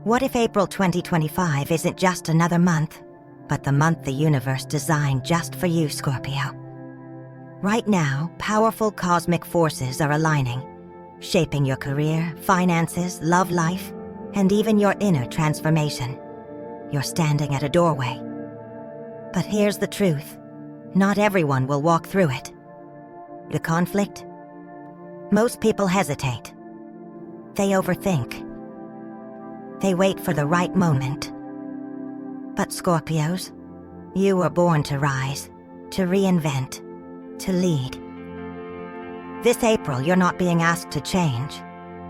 What if April 2025 isn't just another month, but the month the universe designed just for you, Scorpio? Right now, powerful cosmic forces are aligning, shaping your career, finances, love life, and even your inner transformation. You're standing at a doorway. But here's the truth. Not everyone will walk through it. The conflict? Most people hesitate. They overthink. They wait for the right moment. But Scorpios, you were born to rise, to reinvent, to lead. This April, you're not being asked to change.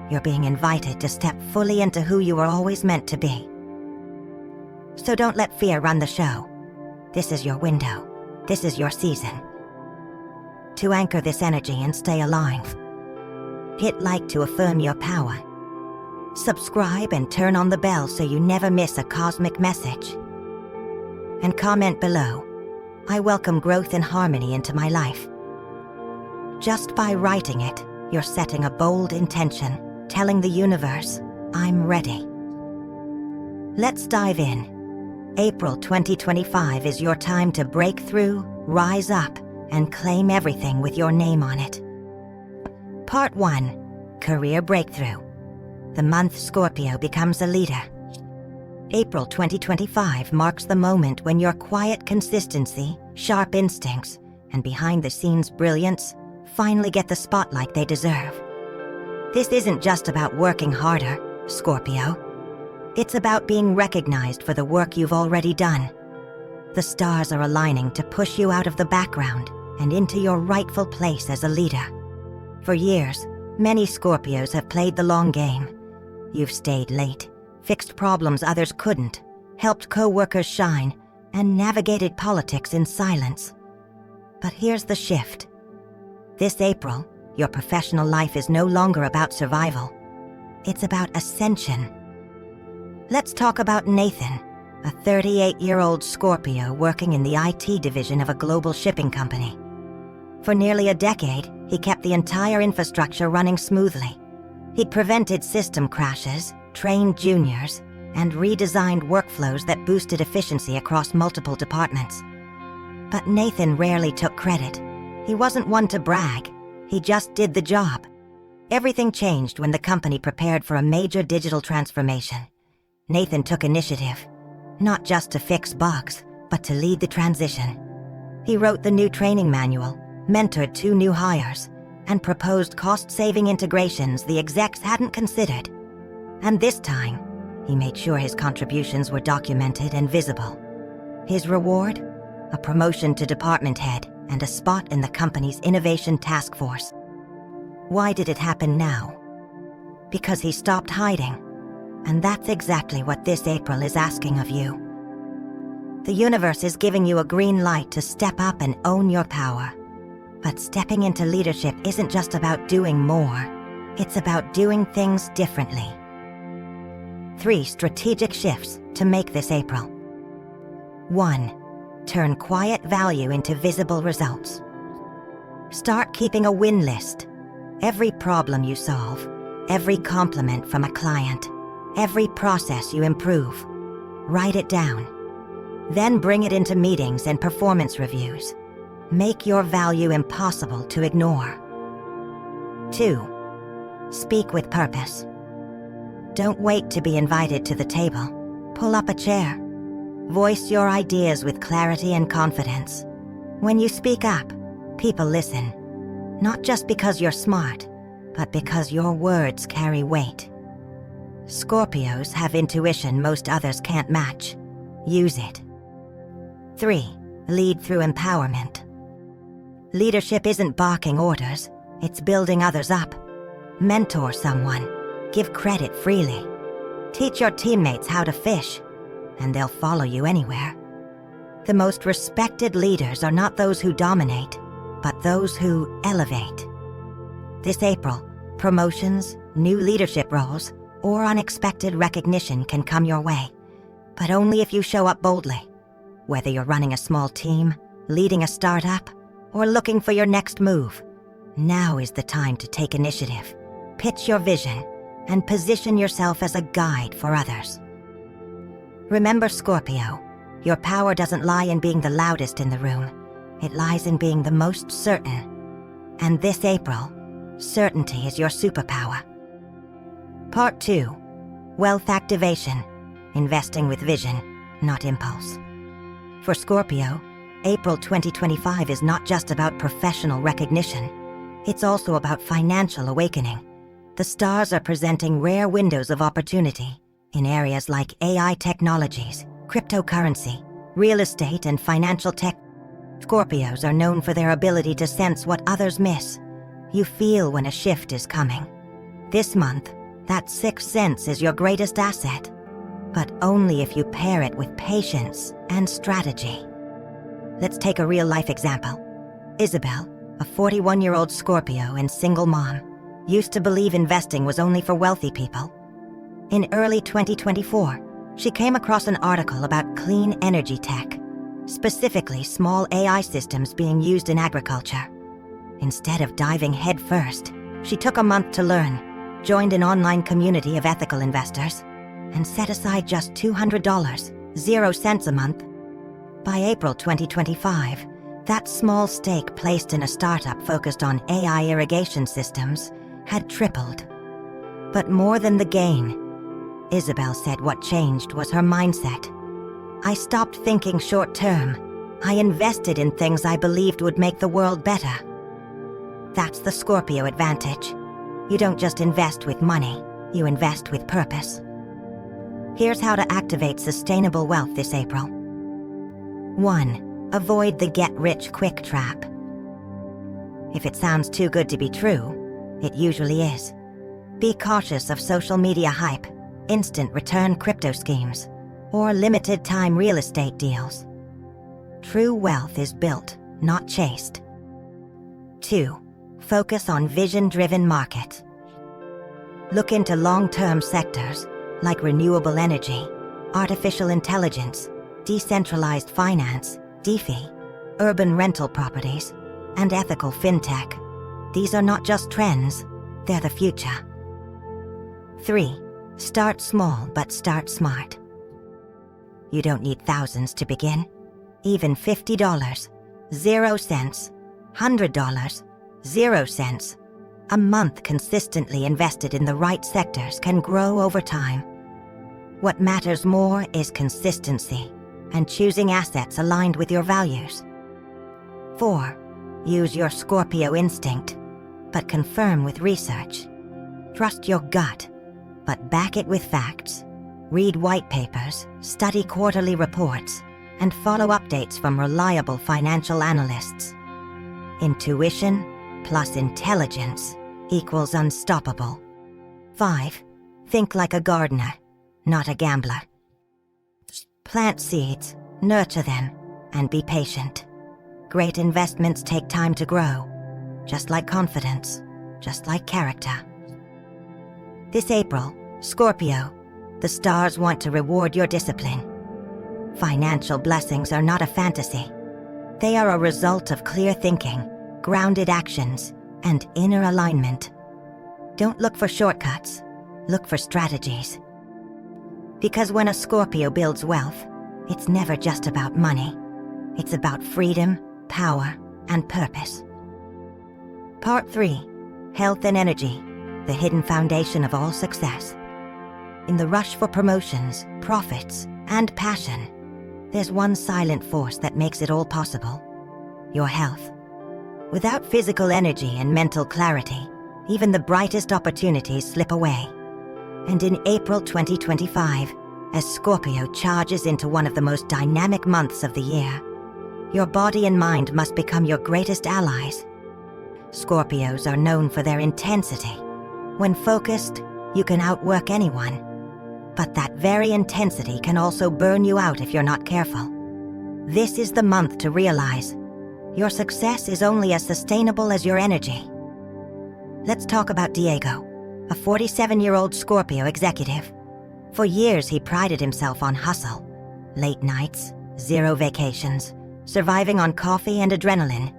You're being invited to step fully into who you were always meant to be. So don't let fear run the show. This is your window. This is your season. To anchor this energy and stay alive, hit like to affirm your power. Subscribe and turn on the bell so you never miss a cosmic message. And comment below, I welcome growth and harmony into my life. Just by writing it, you're setting a bold intention, telling the universe, I'm ready. Let's dive in. April 2025 is your time to break through, rise up, and claim everything with your name on it. Part 1. Career Breakthrough. The month Scorpio becomes a leader. April 2025 marks the moment when your quiet consistency, sharp instincts, and behind-the-scenes brilliance finally get the spotlight they deserve. This isn't just about working harder, Scorpio. It's about being recognized for the work you've already done. The stars are aligning to push you out of the background and into your rightful place as a leader. For years, many Scorpios have played the long game. You've stayed late, fixed problems others couldn't, helped co-workers shine, and navigated politics in silence. But here's the shift. This April, your professional life is no longer about survival. It's about ascension. Let's talk about Nathan, a 38-year-old Scorpio working in the IT division of a global shipping company. For nearly a decade, he kept the entire infrastructure running smoothly. He'd prevented system crashes, trained juniors, and redesigned workflows that boosted efficiency across multiple departments. But Nathan rarely took credit. He wasn't one to brag. He just did the job. Everything changed when the company prepared for a major digital transformation. Nathan took initiative, not just to fix bugs, but to lead the transition. He wrote the new training manual, mentored 2 new hires, and proposed cost-saving integrations the execs hadn't considered. And this time, he made sure his contributions were documented and visible. His reward? A promotion to department head and a spot in the company's innovation task force. Why did it happen now? Because he stopped hiding. And that's exactly what this April is asking of you. The universe is giving you a green light to step up and own your power. But stepping into leadership isn't just about doing more. It's about doing things differently. 3 strategic shifts to make this April. 1. Turn quiet value into visible results. Start keeping a win list. Every problem you solve, every compliment from a client, every process you improve. Write it down. Then bring it into meetings and performance reviews. Make your value impossible to ignore. 2. Speak with purpose. Don't wait to be invited to the table. Pull up a chair. Voice your ideas with clarity and confidence. When you speak up, people listen. Not just because you're smart, but because your words carry weight. Scorpios have intuition most others can't match. Use it. 3. Lead through empowerment. Leadership isn't barking orders, it's building others up. Mentor someone. Give credit freely. Teach your teammates how to fish, and they'll follow you anywhere. The most respected leaders are not those who dominate, but those who elevate. This April, promotions, new leadership roles, or unexpected recognition can come your way, but only if you show up boldly. Whether you're running a small team, leading a startup, or looking for your next move, now is the time to take initiative, pitch your vision, and position yourself as a guide for others. Remember, Scorpio, your power doesn't lie in being the loudest in the room. It lies in being the most certain. And this April, certainty is your superpower. Part 2. Wealth activation. Investing with vision, not impulse. For Scorpio, April 2025 is not just about professional recognition. It's also about financial awakening. The stars are presenting rare windows of opportunity in areas like AI technologies, cryptocurrency, real estate, and financial tech. Scorpios are known for their ability to sense what others miss. You feel when a shift is coming. This month, that sixth sense is your greatest asset, but only if you pair it with patience and strategy. Let's take a real-life example. Isabel, a 41-year-old Scorpio and single mom, used to believe investing was only for wealthy people. In early 2024, she came across an article about clean energy tech, specifically small AI systems being used in agriculture. Instead of diving headfirst, she took a month to learn, joined an online community of ethical investors, and set aside just $200, 0 cents a month. By April 2025, that small stake placed in a startup focused on AI irrigation systems had tripled. But more than the gain, Isabel said what changed was her mindset. I stopped thinking short-term. I invested in things I believed would make the world better. That's the Scorpio advantage. You don't just invest with money, you invest with purpose. Here's how to activate sustainable wealth this April. 1. Avoid the get-rich-quick trap. If it sounds too good to be true, it usually is. Be cautious of social media hype, instant return crypto schemes, or limited-time real estate deals. True wealth is built, not chased. 2. Focus on vision-driven markets. Look into long-term sectors like renewable energy, artificial intelligence, decentralized finance, DeFi, urban rental properties, and ethical fintech. These are not just trends, they're the future. 3. Start small but start smart. You don't need thousands to begin. Even $50, 0 cents, $100, 0 cents. A month consistently invested in the right sectors can grow over time. What matters more is consistency and choosing assets aligned with your values. 4. Use your Scorpio instinct, but confirm with research. Trust your gut, but back it with facts. Read white papers, study quarterly reports, and follow updates from reliable financial analysts. Intuition plus intelligence equals unstoppable. 5. Think like a gardener, not a gambler. Plant seeds, nurture them, and be patient. Great investments take time to grow, just like confidence, just like character. This April, Scorpio, the stars want to reward your discipline. Financial blessings are not a fantasy. They are a result of clear thinking, grounded actions, and inner alignment. Don't look for shortcuts. Look for strategies. Because when a Scorpio builds wealth, it's never just about money. It's about freedom, power, and purpose. Part 3. Health and energy, the hidden foundation of all success. In the rush for promotions, profits, and passion, there's one silent force that makes it all possible: your health. Without physical energy and mental clarity, even the brightest opportunities slip away. And in April 2025, as Scorpio charges into one of the most dynamic months of the year, your body and mind must become your greatest allies. Scorpios are known for their intensity. When focused, you can outwork anyone. But that very intensity can also burn you out if you're not careful. This is the month to realize your success is only as sustainable as your energy. Let's talk about Diego, a 47-year-old Scorpio executive. For years, he prided himself on hustle, late nights, 0 vacations, surviving on coffee and adrenaline.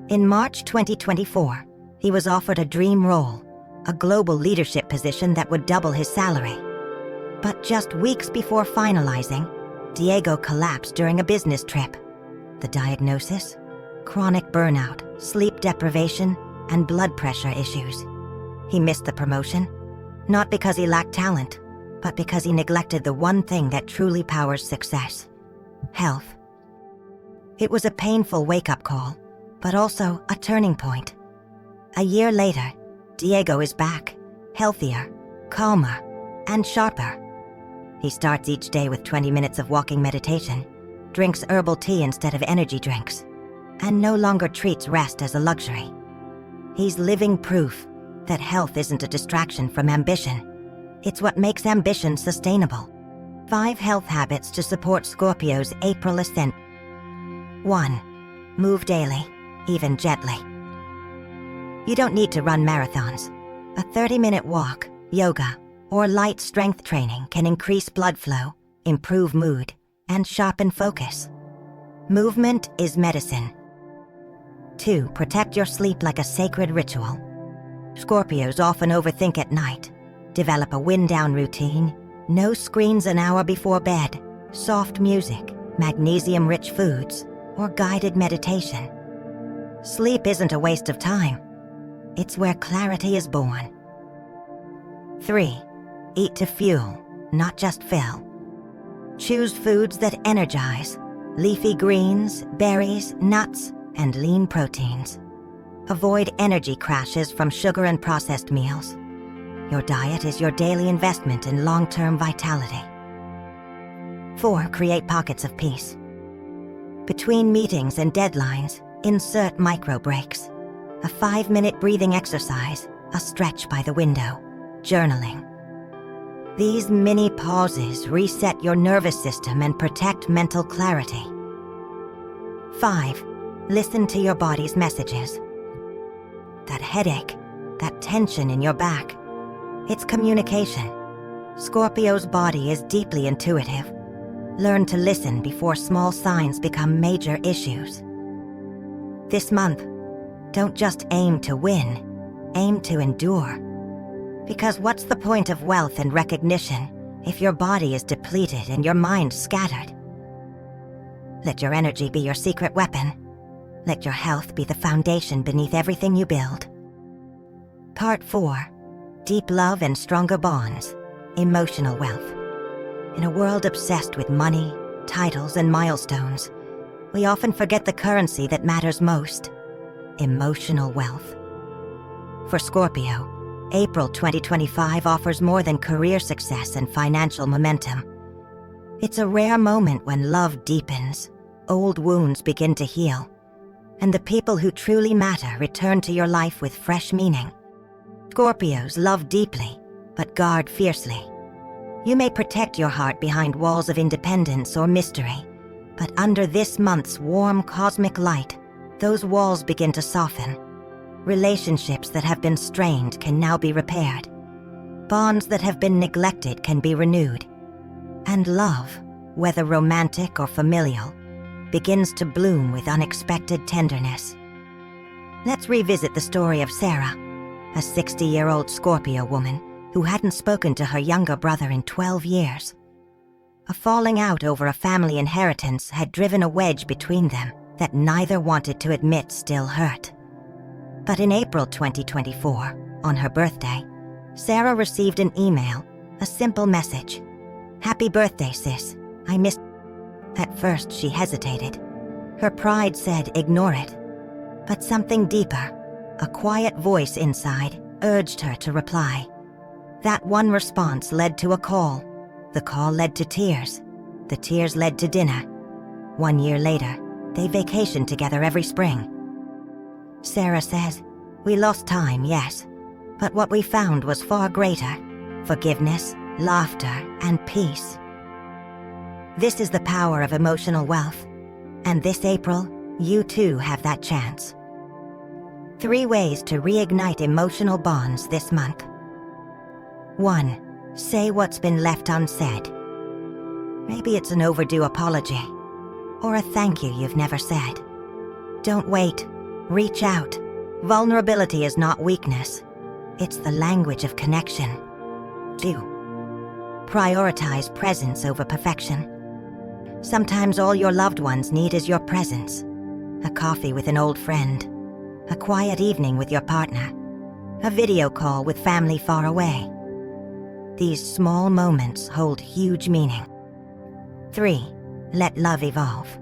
In March 2024, he was offered a dream role, a global leadership position that would double his salary. But just weeks before finalizing, Diego collapsed during a business trip. The diagnosis? Chronic burnout, sleep deprivation, and blood pressure issues. He missed the promotion, not because he lacked talent, but because he neglected the one thing that truly powers success: health. It was a painful wake-up call, but also a turning point. A year later, Diego is back, healthier, calmer, and sharper. He starts each day with 20 minutes of walking meditation, drinks herbal tea instead of energy drinks, and no longer treats rest as a luxury. He's living proof that health isn't a distraction from ambition. It's what makes ambition sustainable. 5 health habits to support Scorpio's April ascent. 1. Move daily, even gently. You don't need to run marathons. A 30-minute walk, yoga, or light strength training can increase blood flow, improve mood, and sharpen focus. Movement is medicine. 2. Protect your sleep like a sacred ritual. Scorpios often overthink at night. Develop a wind-down routine, no screens an hour before bed, soft music, magnesium-rich foods, or guided meditation. Sleep isn't a waste of time. It's where clarity is born. 3. Eat to fuel, not just fill. Choose foods that energize: leafy greens, berries, nuts, and lean proteins. Avoid energy crashes from sugar and processed meals. Your diet is your daily investment in long-term vitality. 4. Create pockets of peace. Between meetings and deadlines, insert micro breaks. A 5-minute breathing exercise, a stretch by the window, journaling. These mini pauses reset your nervous system and protect mental clarity. 5. Listen to your body's messages. That headache, that tension in your back, it's communication. Scorpio's body is deeply intuitive. Learn to listen before small signs become major issues. This month, don't just aim to win, aim to endure. Because what's the point of wealth and recognition if your body is depleted and your mind scattered? Let your energy be your secret weapon. Let your health be the foundation beneath everything you build. Part 4. Deep love and stronger bonds. Emotional wealth. In a world obsessed with money, titles, and milestones, we often forget the currency that matters most: emotional wealth. For Scorpio, April 2025 offers more than career success and financial momentum. It's a rare moment when love deepens, old wounds begin to heal, and the people who truly matter return to your life with fresh meaning. Scorpios love deeply, but guard fiercely. You may protect your heart behind walls of independence or mystery, but under this month's warm cosmic light, those walls begin to soften. Relationships that have been strained can now be repaired. Bonds that have been neglected can be renewed. And love, whether romantic or familial, begins to bloom with unexpected tenderness. Let's revisit the story of Sarah, a 60-year-old Scorpio woman who hadn't spoken to her younger brother in 12 years. A falling out over a family inheritance had driven a wedge between them that neither wanted to admit still hurt. But in April 2024, on her birthday, Sarah received an email, a simple message. "Happy birthday, sis. I missed..." At first, she hesitated. Her pride said, "Ignore it." But something deeper, a quiet voice inside, urged her to reply. That one response led to a call. The call led to tears. The tears led to dinner. 1 year later, they vacationed together every spring. Sarah says, "We lost time, yes, but what we found was far greater: forgiveness, laughter, and peace." This is the power of emotional wealth, and this April, you too have that chance. 3 ways to reignite emotional bonds this month. 1. Say what's been left unsaid. Maybe it's an overdue apology, or a thank you you've never said. Don't wait. Reach out. Vulnerability is not weakness. It's the language of connection. 2. Prioritize presence over perfection. Sometimes all your loved ones need is your presence. A coffee with an old friend. A quiet evening with your partner. A video call with family far away. These small moments hold huge meaning. 3. Let love evolve.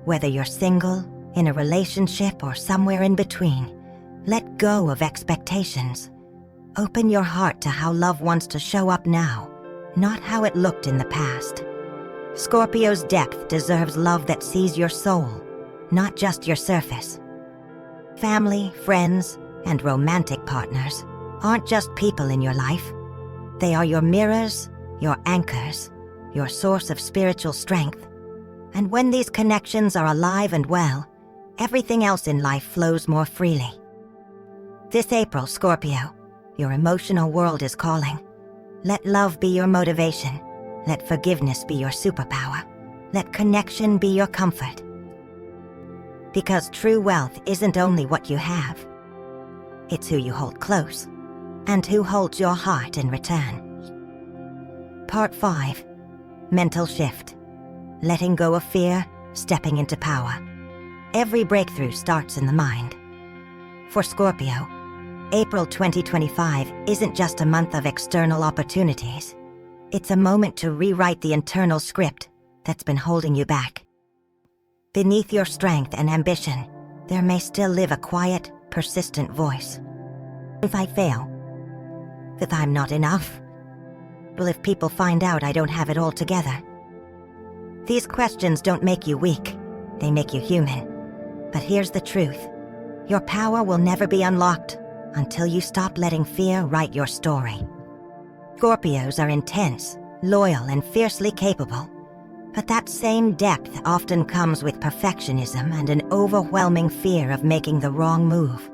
Whether you're single, in a relationship, or somewhere in between, let go of expectations. Open your heart to how love wants to show up now, not how it looked in the past. Scorpio's depth deserves love that sees your soul, not just your surface. Family, friends, and romantic partners aren't just people in your life. They are your mirrors, your anchors, your source of spiritual strength. And when these connections are alive and well, everything else in life flows more freely. This April, Scorpio, your emotional world is calling. Let love be your motivation. Let forgiveness be your superpower. Let connection be your comfort. Because true wealth isn't only what you have. It's who you hold close, and who holds your heart in return. Part 5. Mental shift. Letting go of fear, stepping into power. Every breakthrough starts in the mind. For Scorpio, April 2025 isn't just a month of external opportunities. It's a moment to rewrite the internal script that's been holding you back. Beneath your strength and ambition, there may still live a quiet, persistent voice. If I fail? That I'm not enough? Well, if people find out I don't have it all together? These questions don't make you weak, they make you human. But here's the truth. Your power will never be unlocked until you stop letting fear write your story. Scorpios are intense, loyal, and fiercely capable. But that same depth often comes with perfectionism and an overwhelming fear of making the wrong move.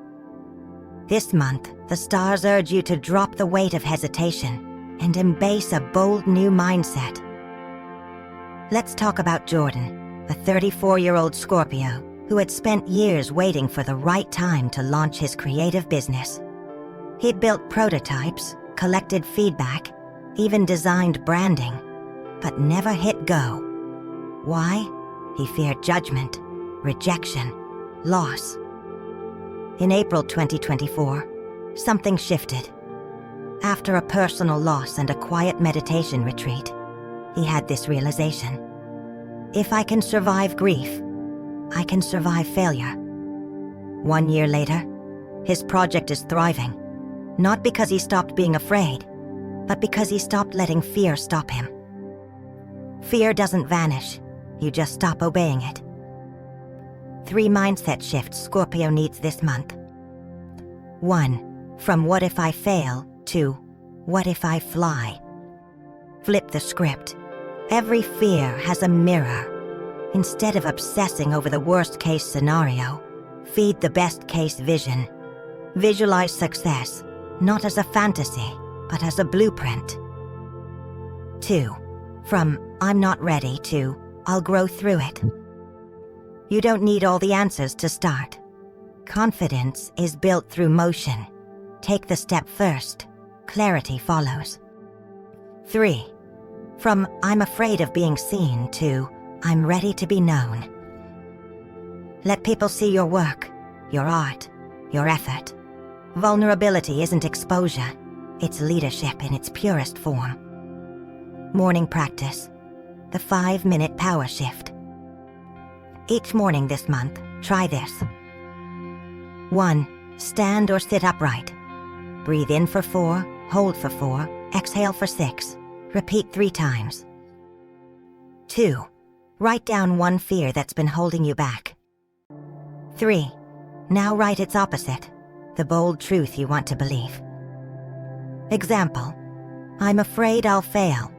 This month, the stars urge you to drop the weight of hesitation and embrace a bold new mindset. Let's talk about Jordan, a 34-year-old Scorpio who had spent years waiting for the right time to launch his creative business. He'd built prototypes, collected feedback, even designed branding, but never hit go. Why? He feared judgment, rejection, loss. In April 2024, something shifted. After a personal loss and a quiet meditation retreat, he had this realization. If I can survive grief, I can survive failure. 1 year later, his project is thriving, not because he stopped being afraid, but because he stopped letting fear stop him. Fear doesn't vanish, you just stop obeying it. 3 mindset shifts Scorpio needs this month. 1. From what if I fail to what if I fly? Flip the script. Every fear has a mirror. Instead of obsessing over the worst-case scenario, feed the best-case vision. Visualize success, not as a fantasy, but as a blueprint. 2. From I'm not ready to I'll grow through it. You don't need all the answers to start. Confidence is built through motion. Take the step first. Clarity follows. 3. From I'm afraid of being seen to I'm ready to be known. Let people see your work, your art, your effort. Vulnerability isn't exposure, it's leadership in its purest form. Morning practice. The 5-minute power shift. Each morning this month, try this. 1. Stand or sit upright. Breathe in for 4, hold for 4, exhale for 6. Repeat 3 times. 2. Write down one fear that's been holding you back. 3. Now write its opposite, the bold truth you want to believe. Example. I'm afraid I'll fail.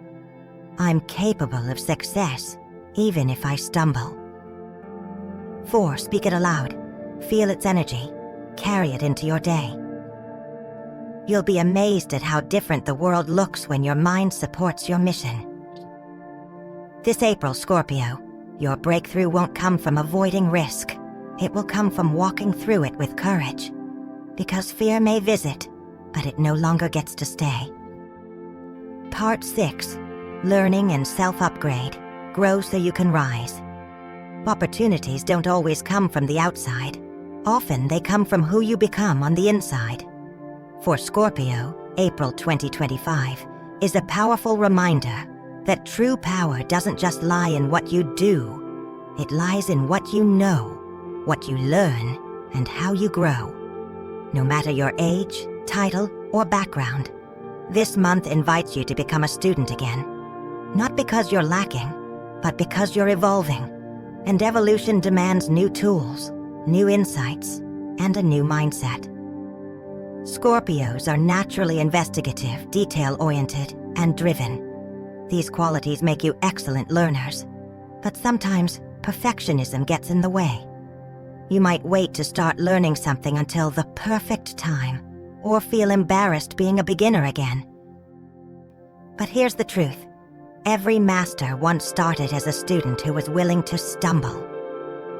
I'm capable of success, even if I stumble. 4. Speak it aloud. Feel its energy. Carry it into your day. You'll be amazed at how different the world looks when your mind supports your mission. This April, Scorpio, your breakthrough won't come from avoiding risk. It will come from walking through it with courage. Because fear may visit, but it no longer gets to stay. Part 6. Learning and self-upgrade. Grow so you can rise. Opportunities don't always come from the outside. Often they come from who you become on the inside. For Scorpio, April 2025 is a powerful reminder that true power doesn't just lie in what you do. It lies in what you know, what you learn, and how you grow. No matter your age, title, or background, this month invites you to become a student again. Not because you're lacking, but because you're evolving. And evolution demands new tools, new insights, and a new mindset. Scorpios are naturally investigative, detail-oriented, and driven. These qualities make you excellent learners, but sometimes perfectionism gets in the way. You might wait to start learning something until the perfect time, or feel embarrassed being a beginner again. But here's the truth. Every master once started as a student who was willing to stumble.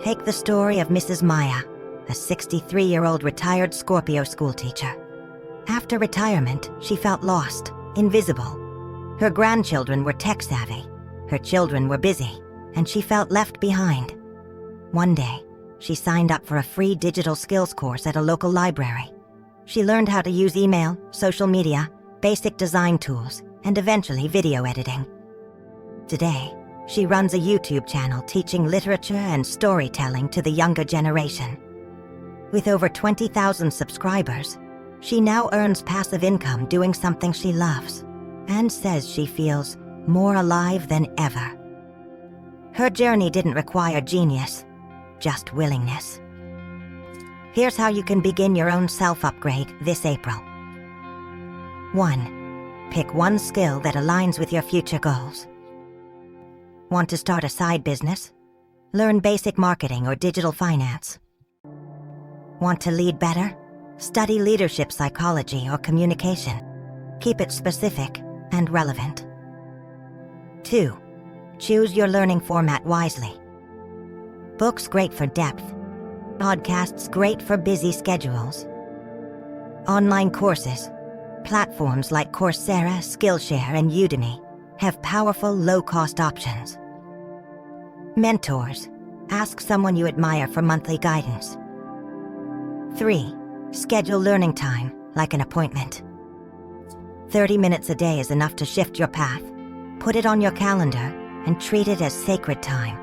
Take the story of Mrs. Maya, a 63-year-old retired Scorpio schoolteacher. After retirement, she felt lost, invisible. Her grandchildren were tech-savvy, her children were busy, and she felt left behind. One day, she signed up for a free digital skills course at a local library. She learned how to use email, social media, basic design tools, and eventually video editing. Today, she runs a YouTube channel teaching literature and storytelling to the younger generation. With over 20,000 subscribers, she now earns passive income doing something she loves, and says she feels more alive than ever. Her journey didn't require genius, just willingness. Here's how you can begin your own self-upgrade this April. 1. Pick one skill that aligns with your future goals. Want to start a side business? Learn basic marketing or digital finance. Want to lead better? Study leadership psychology or communication. Keep it specific and relevant. 2. Choose your learning format wisely. Books great for depth. Podcasts great for busy schedules. Online courses. Platforms like Coursera, Skillshare, and Udemy have powerful, low-cost options. Mentors. Ask someone you admire for monthly guidance. 3. Schedule learning time, like an appointment. 30 minutes a day is enough to shift your path. Put it on your calendar and treat it as sacred time.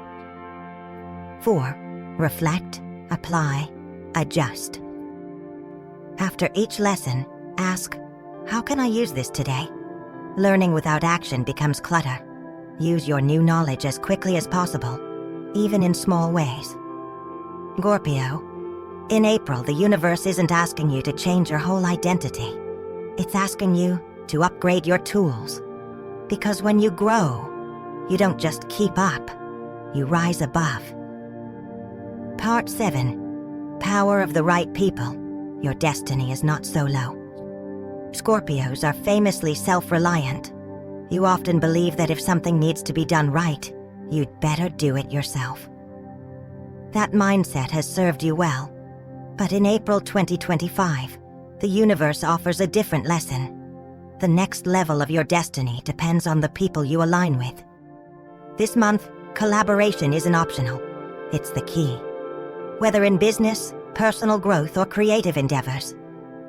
4. Reflect, apply, adjust. After each lesson, ask, how can I use this today? Learning without action becomes clutter. Use your new knowledge as quickly as possible, even in small ways. Scorpio, in April, the universe isn't asking you to change your whole identity. It's asking you to upgrade your tools. Because when you grow, you don't just keep up, you rise above. Part 7. Power of the right people. Your destiny is not solo. Scorpios are famously self-reliant. You often believe that if something needs to be done right, you'd better do it yourself. That mindset has served you well. But in April 2025, the universe offers a different lesson. The next level of your destiny depends on the people you align with. This month, collaboration isn't optional. It's the key. Whether in business, personal growth, or creative endeavors,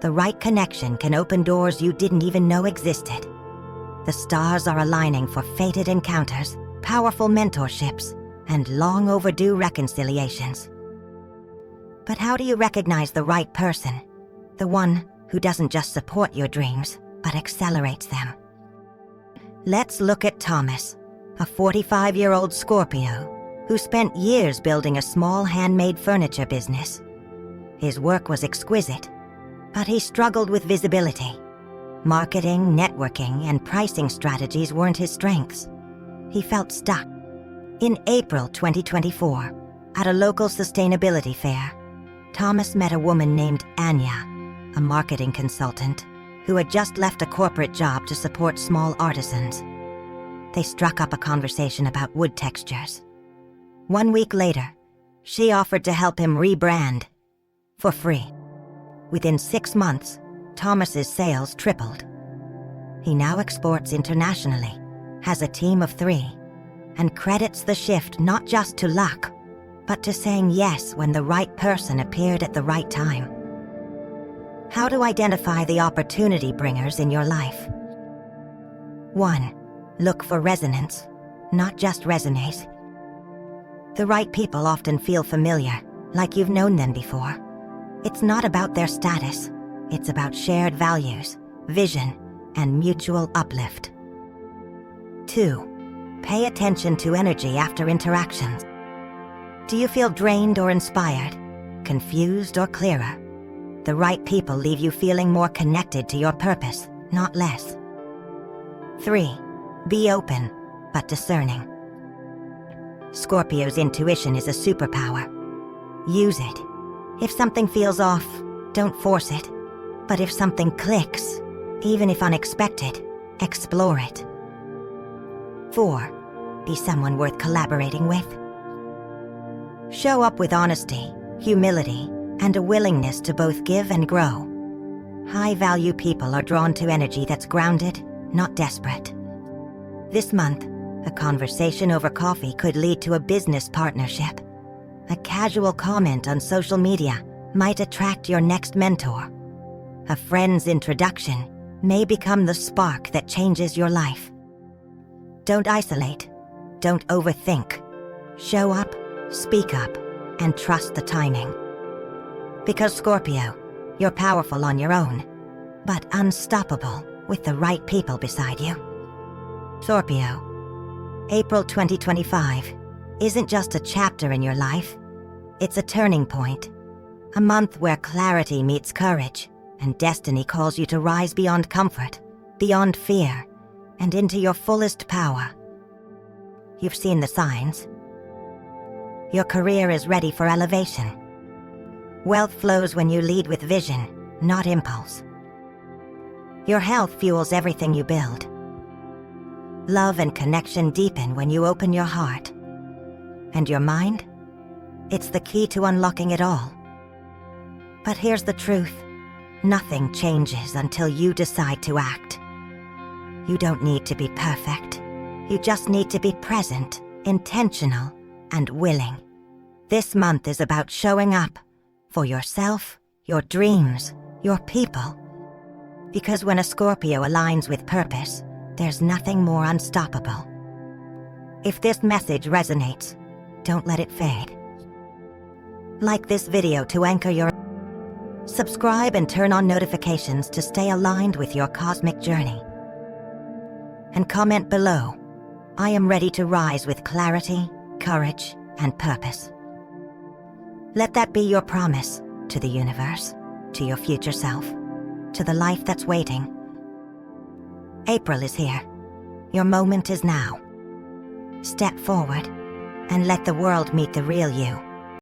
the right connection can open doors you didn't even know existed. The stars are aligning for fated encounters, powerful mentorships, and long overdue reconciliations. But how do you recognize the right person? The one who doesn't just support your dreams, but accelerates them. Let's look at Thomas, a 45-year-old Scorpio who spent years building a small handmade furniture business. His work was exquisite, but he struggled with visibility. Marketing, networking, and pricing strategies weren't his strengths. He felt stuck. In April 2024, at a local sustainability fair, Thomas met a woman named Anya, a marketing consultant who had just left a corporate job to support small artisans. They struck up a conversation about wood textures. 1 week later, she offered to help him rebrand for free. Within 6 months, Thomas's sales tripled. He now exports internationally, has a team of 3, and credits the shift not just to luck, but to saying yes when the right person appeared at the right time. How to identify the opportunity bringers in your life. 1. Look for resonance, not just resumes. The right people often feel familiar, like you've known them before. It's not about their status, it's about shared values, vision, and mutual uplift. 2. Pay attention to energy after interactions. Do you feel drained or inspired, confused or clearer? The right people leave you feeling more connected to your purpose, not less. 3. Be open, but discerning. Scorpio's intuition is a superpower. Use it. If something feels off, don't force it. But if something clicks, even if unexpected, explore it. 4. Be someone worth collaborating with. Show up with honesty, humility, and a willingness to both give and grow. High-value people are drawn to energy that's grounded, not desperate. This month, a conversation over coffee could lead to a business partnership. A casual comment on social media might attract your next mentor. A friend's introduction may become the spark that changes your life. Don't isolate. Don't overthink. Show up, speak up, and trust the timing. Because Scorpio, you're powerful on your own, but unstoppable with the right people beside you. Scorpio, April 2025 isn't just a chapter in your life, it's a turning point. A month where clarity meets courage, and destiny calls you to rise beyond comfort, beyond fear, and into your fullest power. You've seen the signs. Your career is ready for elevation. Wealth flows when you lead with vision, not impulse. Your health fuels everything you build. Love and connection deepen when you open your heart. And your mind? It's the key to unlocking it all. But here's the truth. Nothing changes until you decide to act. You don't need to be perfect. You just need to be present, intentional, and willing. This month is about showing up for yourself, your dreams, your people. Because when a Scorpio aligns with purpose, there's nothing more unstoppable. If this message resonates, don't let it fade. Like this video to anchor your... Subscribe and turn on notifications to stay aligned with your cosmic journey. And comment below, I am ready to rise with clarity, courage, and purpose. Let that be your promise to the universe, to your future self, to the life that's waiting. April is here. Your moment is now. Step forward and let the world meet the real you.